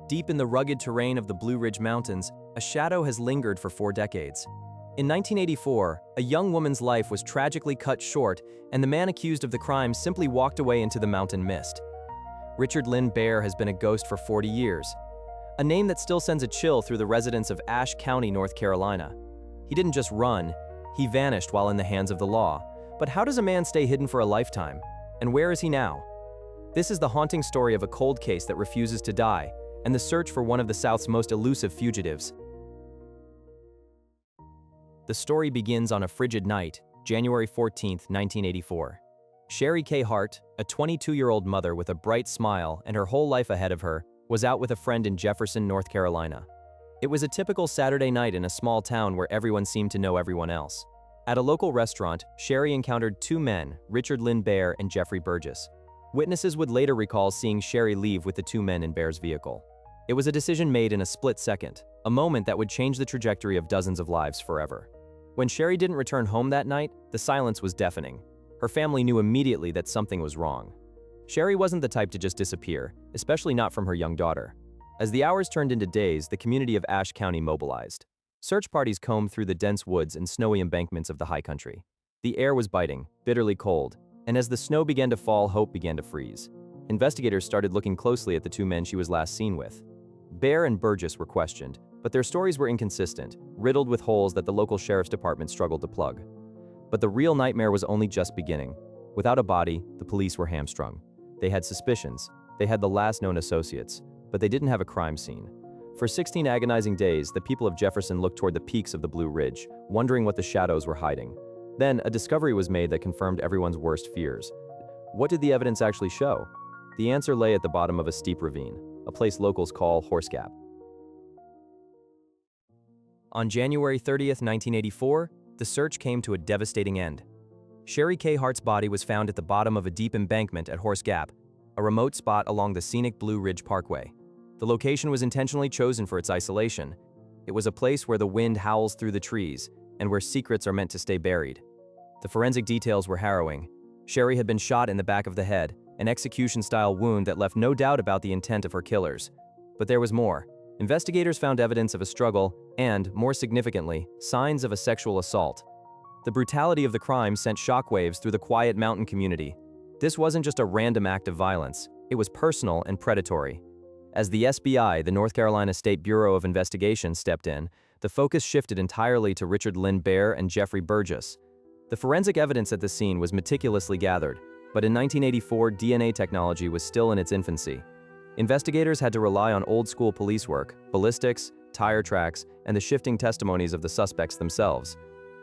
Deep in the rugged terrain of the Blue Ridge Mountains, a shadow has lingered for 4 decades. In 1984, a young woman's life was tragically cut short, and the man accused of the crime simply walked away into the mountain mist. Richard Lynn Bare has been a ghost for 40 years, a name that still sends a chill through the residents of Ashe County, North Carolina. He didn't just run, he vanished while in the hands of the law. But how does a man stay hidden for a lifetime? And where is he now? This is the haunting story of a cold case that refuses to die, and the search for one of the South's most elusive fugitives. The story begins on a frigid night, January 14, 1984. Sherry Kay Hart, a 22-year-old mother with a bright smile and her whole life ahead of her, was out with a friend in Jefferson, North Carolina. It was a typical Saturday night in a small town where everyone seemed to know everyone else. At a local restaurant, Sherry encountered 2 men, Richard Lynn Bare and Jeffrey Burgess. Witnesses would later recall seeing Sherry leave with the 2 men in Bare's vehicle. It was a decision made in a split second, a moment that would change the trajectory of dozens of lives forever. When Sherry didn't return home that night, the silence was deafening. Her family knew immediately that something was wrong. Sherry wasn't the type to just disappear, especially not from her young daughter. As the hours turned into days, the community of Ashe County mobilized. Search parties combed through the dense woods and snowy embankments of the high country. The air was biting, bitterly cold, and as the snow began to fall, hope began to freeze. Investigators started looking closely at the 2 men she was last seen with. Bare and Burgess were questioned, but their stories were inconsistent, riddled with holes that the local sheriff's department struggled to plug. But the real nightmare was only just beginning. Without a body, the police were hamstrung. They had suspicions, they had the last known associates, but they didn't have a crime scene. For 16 agonizing days, the people of Jefferson looked toward the peaks of the Blue Ridge, wondering what the shadows were hiding. Then, a discovery was made that confirmed everyone's worst fears. What did the evidence actually show? The answer lay at the bottom of a steep ravine, a place locals call Horse Gap. On January 30th, 1984, the search came to a devastating end. Sherry Kay Hart's body was found at the bottom of a deep embankment at Horse Gap, a remote spot along the scenic Blue Ridge Parkway. The location was intentionally chosen for its isolation. It was a place where the wind howls through the trees and where secrets are meant to stay buried. The forensic details were harrowing. Sherry had been shot in the back of the head, an execution-style wound that left no doubt about the intent of her killers. But there was more. Investigators found evidence of a struggle and, more significantly, signs of a sexual assault. The brutality of the crime sent shockwaves through the quiet mountain community. This wasn't just a random act of violence, it was personal and predatory. As the SBI, the North Carolina State Bureau of Investigation, stepped in, the focus shifted entirely to Richard Lynn Bare and Jeffrey Burgess. The forensic evidence at the scene was meticulously gathered, but in 1984, DNA technology was still in its infancy. Investigators had to rely on old-school police work, ballistics, tire tracks, and the shifting testimonies of the suspects themselves.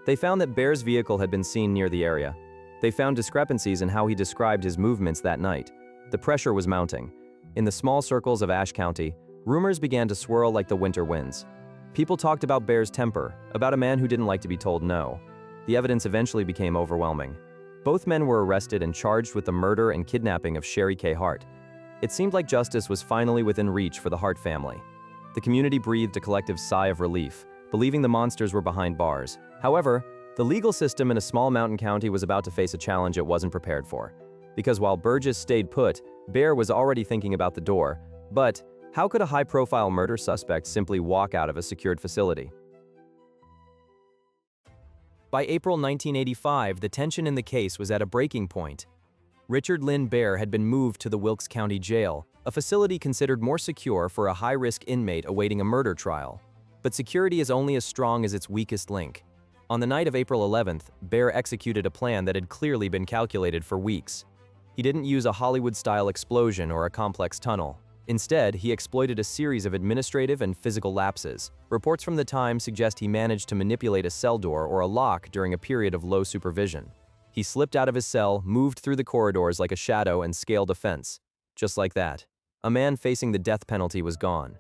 They found that Bare's vehicle had been seen near the area. They found discrepancies in how he described his movements that night. The pressure was mounting. In the small circles of Ashe County, rumors began to swirl like the winter winds. People talked about Bare's temper, about a man who didn't like to be told no. The evidence eventually became overwhelming. Both men were arrested and charged with the murder and kidnapping of Sherry Kay Hart. It seemed like justice was finally within reach for the Hart family. The community breathed a collective sigh of relief, believing the monsters were behind bars. However, the legal system in a small mountain county was about to face a challenge it wasn't prepared for. Because while Burgess stayed put, Bare was already thinking about the door. But how could a high-profile murder suspect simply walk out of a secured facility? By April 1985, the tension in the case was at a breaking point. Richard Lynn Bare had been moved to the Wilkes County Jail, a facility considered more secure for a high-risk inmate awaiting a murder trial. But security is only as strong as its weakest link. On the night of April 11th, Bare executed a plan that had clearly been calculated for weeks. He didn't use a Hollywood-style explosion or a complex tunnel. Instead, he exploited a series of administrative and physical lapses. Reports from the time suggest he managed to manipulate a cell door or a lock during a period of low supervision. He slipped out of his cell, moved through the corridors like a shadow, and scaled a fence. Just like that. A man facing the death penalty was gone.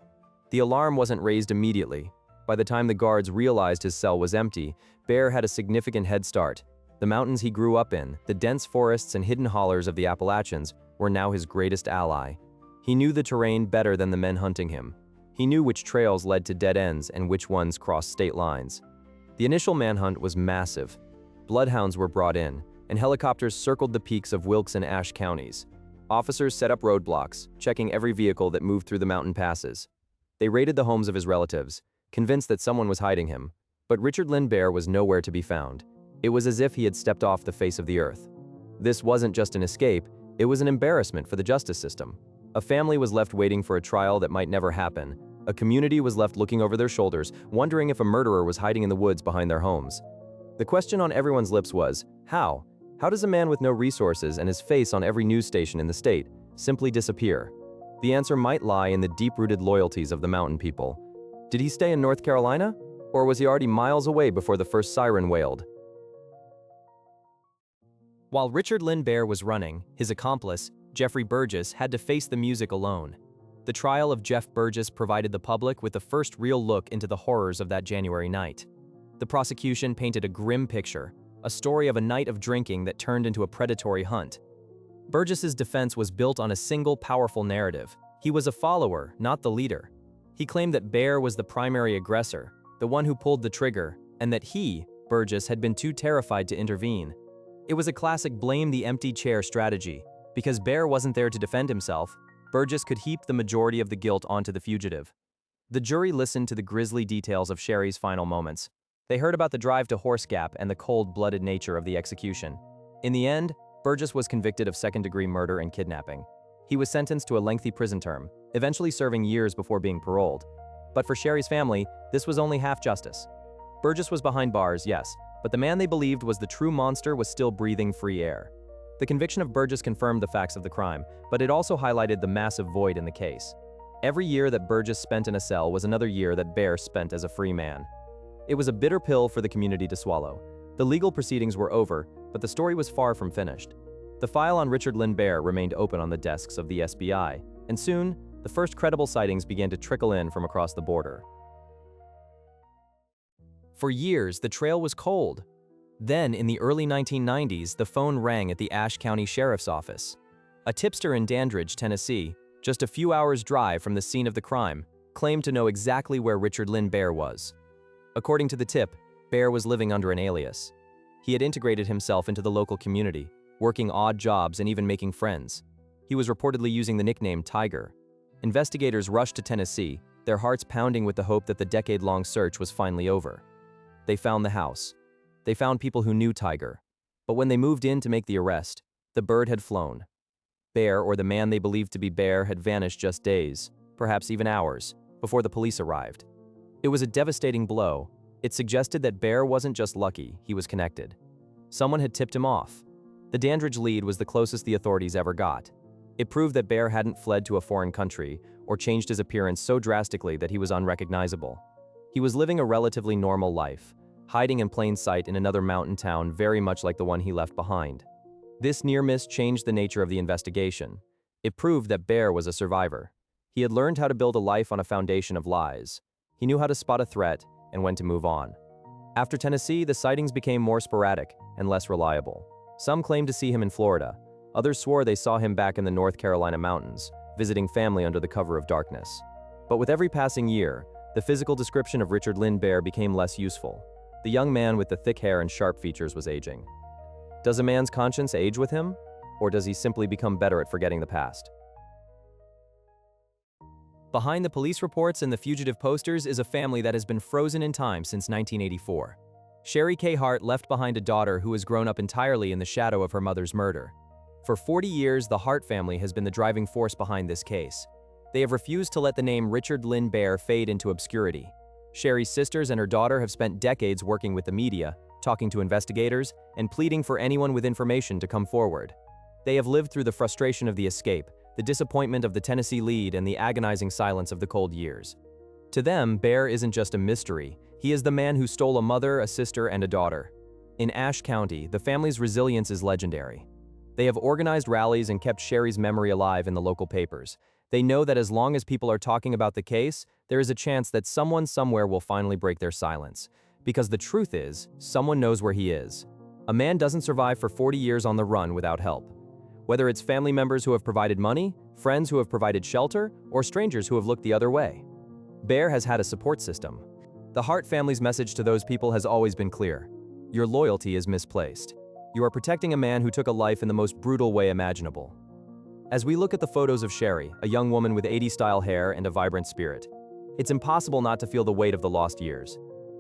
The alarm wasn't raised immediately. By the time the guards realized his cell was empty, Bare had a significant head start. The mountains he grew up in, the dense forests and hidden hollers of the Appalachians, were now his greatest ally. He knew the terrain better than the men hunting him. He knew which trails led to dead ends and which ones crossed state lines. The initial manhunt was massive. Bloodhounds were brought in, and helicopters circled the peaks of Wilkes and Ashe counties. Officers set up roadblocks, checking every vehicle that moved through the mountain passes. They raided the homes of his relatives, convinced that someone was hiding him. But Richard Lynn Bare was nowhere to be found. It was as if he had stepped off the face of the earth. This wasn't just an escape, it was an embarrassment for the justice system. A family was left waiting for a trial that might never happen. A community was left looking over their shoulders, wondering if a murderer was hiding in the woods behind their homes. The question on everyone's lips was, how? How does a man with no resources and his face on every news station in the state simply disappear? The answer might lie in the deep-rooted loyalties of the mountain people. Did he stay in North Carolina? Or was he already miles away before the first siren wailed? While Richard Lynn Bare was running, his accomplice, Jeffrey Burgess, had to face the music alone. The trial of Jeff Burgess provided the public with the first real look into the horrors of that January night. The prosecution painted a grim picture, a story of a night of drinking that turned into a predatory hunt. Burgess's defense was built on a single powerful narrative. He was a follower, not the leader. He claimed that Bare was the primary aggressor, the one who pulled the trigger, and that he, Burgess, had been too terrified to intervene. It was a classic blame the empty chair strategy. Because Bare wasn't there to defend himself, Burgess could heap the majority of the guilt onto the fugitive. The jury listened to the grisly details of Sherry's final moments. They heard about the drive to Horse Gap and the cold-blooded nature of the execution. In the end, Burgess was convicted of second-degree murder and kidnapping. He was sentenced to a lengthy prison term, eventually serving years before being paroled. But for Sherry's family, this was only half justice. Burgess was behind bars, yes, but the man they believed was the true monster was still breathing free air. The conviction of Burgess confirmed the facts of the crime, but it also highlighted the massive void in the case. Every year that Burgess spent in a cell was another year that Bare spent as a free man. It was a bitter pill for the community to swallow. The legal proceedings were over, but the story was far from finished. The file on Richard Lynn Bare remained open on the desks of the SBI, and soon, the first credible sightings began to trickle in from across the border. For years, the trail was cold. Then, in the early 1990s, the phone rang at the Ashe County Sheriff's Office. A tipster in Dandridge, Tennessee, just a few hours' drive from the scene of the crime, claimed to know exactly where Richard Lynn Bare was. According to the tip, Bare was living under an alias. He had integrated himself into the local community, working odd jobs and even making friends. He was reportedly using the nickname Tiger. Investigators rushed to Tennessee, their hearts pounding with the hope that the decade-long search was finally over. They found the house. They found people who knew Tiger. But when they moved in to make the arrest, the bird had flown. Bare, or the man they believed to be Bare, had vanished just days, perhaps even hours, before the police arrived. It was a devastating blow. It suggested that Bare wasn't just lucky, he was connected. Someone had tipped him off. The Dandridge lead was the closest the authorities ever got. It proved that Bare hadn't fled to a foreign country or changed his appearance so drastically that he was unrecognizable. He was living a relatively normal life, hiding in plain sight in another mountain town very much like the one he left behind. This near miss changed the nature of the investigation. It proved that Bare was a survivor. He had learned how to build a life on a foundation of lies. He knew how to spot a threat and when to move on. After Tennessee, the sightings became more sporadic and less reliable. Some claimed to see him in Florida. Others swore they saw him back in the North Carolina mountains, visiting family under the cover of darkness. But with every passing year, the physical description of Richard Lynn Bare became less useful. The young man with the thick hair and sharp features was aging. Does a man's conscience age with him? Or does he simply become better at forgetting the past? Behind the police reports and the fugitive posters is a family that has been frozen in time since 1984. Sherry Kay Hart left behind a daughter who has grown up entirely in the shadow of her mother's murder. For 40 years, the Hart family has been the driving force behind this case. They have refused to let the name Richard Lynn Bare fade into obscurity. Sherry's sisters and her daughter have spent decades working with the media, talking to investigators, and pleading for anyone with information to come forward. They have lived through the frustration of the escape, the disappointment of the Tennessee lead, and the agonizing silence of the cold years. To them, Bare isn't just a mystery. He is the man who stole a mother, a sister, and a daughter. In Ashe County, the family's resilience is legendary. They have organized rallies and kept Sherry's memory alive in the local papers. They know that as long as people are talking about the case, there is a chance that someone somewhere will finally break their silence. Because the truth is, someone knows where he is. A man doesn't survive for 40 years on the run without help. Whether it's family members who have provided money, friends who have provided shelter, or strangers who have looked the other way, Bare has had a support system. The Hart family's message to those people has always been clear. Your loyalty is misplaced. You are protecting a man who took a life in the most brutal way imaginable. As we look at the photos of Sherry, a young woman with 80s-style hair and a vibrant spirit, it's impossible not to feel the weight of the lost years.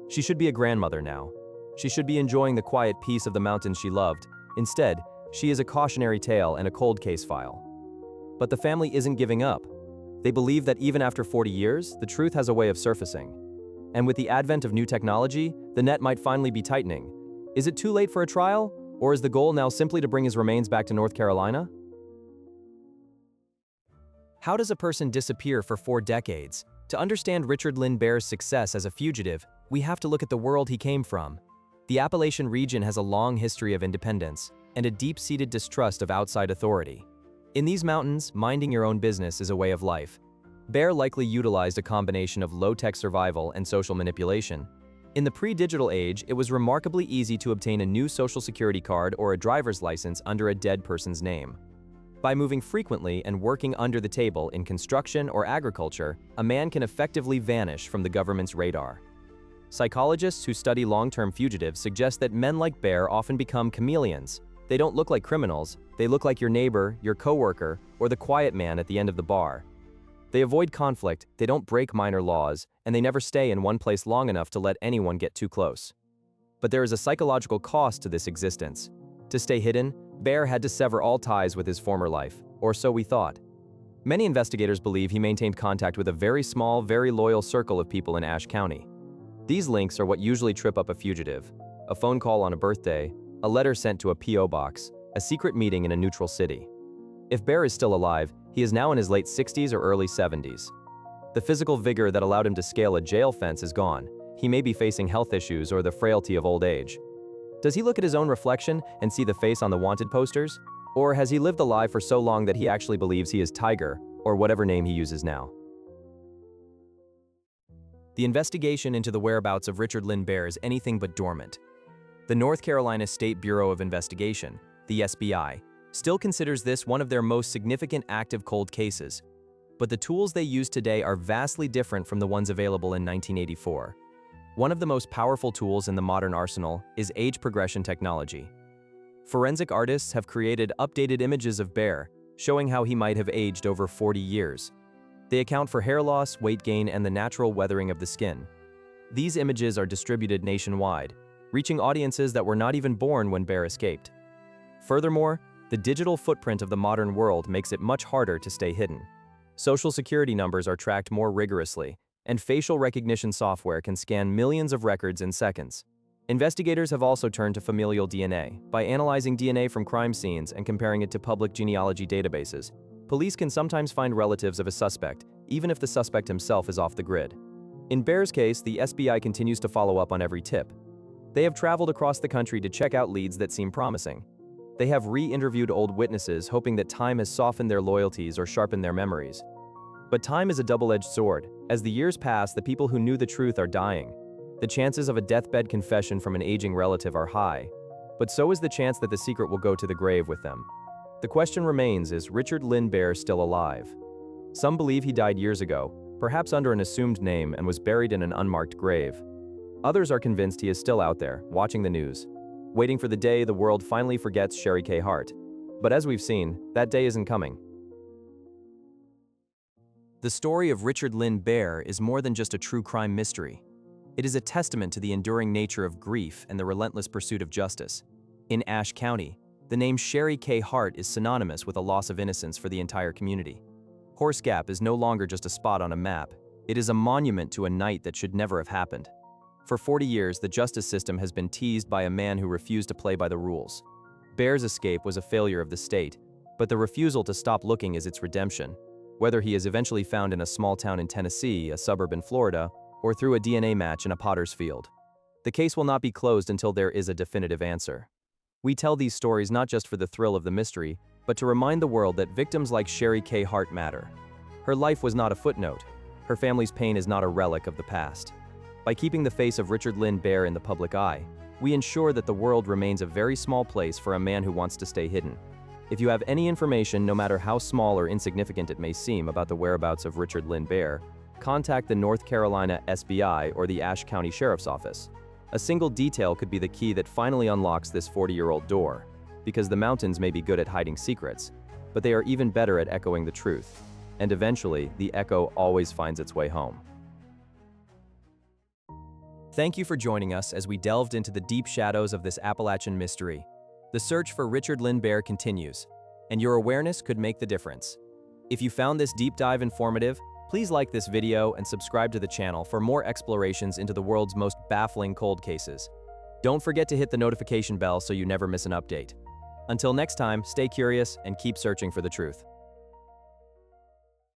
She should be a grandmother now. She should be enjoying the quiet peace of the mountains she loved. Instead, she is a cautionary tale and a cold case file. But the family isn't giving up. They believe that even after 40 years, the truth has a way of surfacing. And with the advent of new technology, the net might finally be tightening. Is it too late for a trial? Or is the goal now simply to bring his remains back to North Carolina? How does a person disappear for 4 decades? To understand Richard Lynn Bare's success as a fugitive, we have to look at the world he came from. The Appalachian region has a long history of independence and a deep-seated distrust of outside authority. In these mountains, minding your own business is a way of life. Bare likely utilized a combination of low-tech survival and social manipulation. In the pre-digital age, it was remarkably easy to obtain a new social security card or a driver's license under a dead person's name. By moving frequently and working under the table in construction or agriculture, a man can effectively vanish from the government's radar. Psychologists who study long-term fugitives suggest that men like Bare often become chameleons. They don't look like criminals, they look like your neighbor, your coworker, or the quiet man at the end of the bar. They avoid conflict, they don't break minor laws, and they never stay in one place long enough to let anyone get too close. But there is a psychological cost to this existence. To stay hidden, Bare had to sever all ties with his former life, or so we thought. Many investigators believe he maintained contact with a very small, very loyal circle of people in Ashe County. These links are what usually trip up a fugitive: a phone call on a birthday, a letter sent to a P.O. box, a secret meeting in a neutral city. If Bare is still alive, he is now in his late 60s or early 70s. The physical vigor that allowed him to scale a jail fence is gone. He may be facing health issues or the frailty of old age. Does he look at his own reflection and see the face on the wanted posters? Or has he lived a lie for so long that he actually believes he is Tiger, or whatever name he uses now? The investigation into the whereabouts of Richard Lynn Bare is anything but dormant. The North Carolina State Bureau of Investigation, the SBI, still considers this one of their most significant active cold cases. But the tools they use today are vastly different from the ones available in 1984. One of the most powerful tools in the modern arsenal is age progression technology. Forensic artists have created updated images of Bare, showing how he might have aged over 40 years. They account for hair loss, weight gain, and the natural weathering of the skin. These images are distributed nationwide, reaching audiences that were not even born when Bare escaped. Furthermore, the digital footprint of the modern world makes it much harder to stay hidden. Social security numbers are tracked more rigorously, and facial recognition software can scan millions of records in seconds. Investigators have also turned to familial DNA. By analyzing DNA from crime scenes and comparing it to public genealogy databases, police can sometimes find relatives of a suspect, even if the suspect himself is off the grid. In Bare's case, the SBI continues to follow up on every tip. They have traveled across the country to check out leads that seem promising. They have re-interviewed old witnesses, hoping that time has softened their loyalties or sharpened their memories. But time is a double-edged sword. As the years pass, the people who knew the truth are dying. The chances of a deathbed confession from an aging relative are high, but so is the chance that the secret will go to the grave with them. The question remains, is Richard Lynn Bare still alive? Some believe he died years ago, perhaps under an assumed name, and was buried in an unmarked grave. Others are convinced he is still out there, watching the news, waiting for the day the world finally forgets Sherry Kay Hart. But as we've seen, that day isn't coming. The story of Richard Lynn Bare is more than just a true crime mystery. It is a testament to the enduring nature of grief and the relentless pursuit of justice. In Ashe County, the name Sherry Kay Hart is synonymous with a loss of innocence for the entire community. Horse Gap is no longer just a spot on a map. It is a monument to a night that should never have happened. For 40 years, the justice system has been teased by a man who refused to play by the rules. Bare's escape was a failure of the state, but the refusal to stop looking is its redemption. Whether he is eventually found in a small town in Tennessee, a suburb in Florida, or through a DNA match in a potter's field, the case will not be closed until there is a definitive answer. We tell these stories not just for the thrill of the mystery, but to remind the world that victims like Sherry Kay Hart matter. Her life was not a footnote. Her family's pain is not a relic of the past. By keeping the face of Richard Lynn Bare in the public eye, we ensure that the world remains a very small place for a man who wants to stay hidden. If you have any information, no matter how small or insignificant it may seem, about the whereabouts of Richard Lynn Bare, contact the North Carolina SBI or the Ashe County Sheriff's Office. A single detail could be the key that finally unlocks this 40-year-old door. Because the mountains may be good at hiding secrets, but they are even better at echoing the truth. And eventually, the echo always finds its way home. Thank you for joining us as we delved into the deep shadows of this Appalachian mystery. The search for Richard Lynn Bare continues, and your awareness could make the difference. If you found this deep dive informative, please like this video and subscribe to the channel for more explorations into the world's most baffling cold cases. Don't forget to hit the notification bell so you never miss an update. Until next time, stay curious and keep searching for the truth.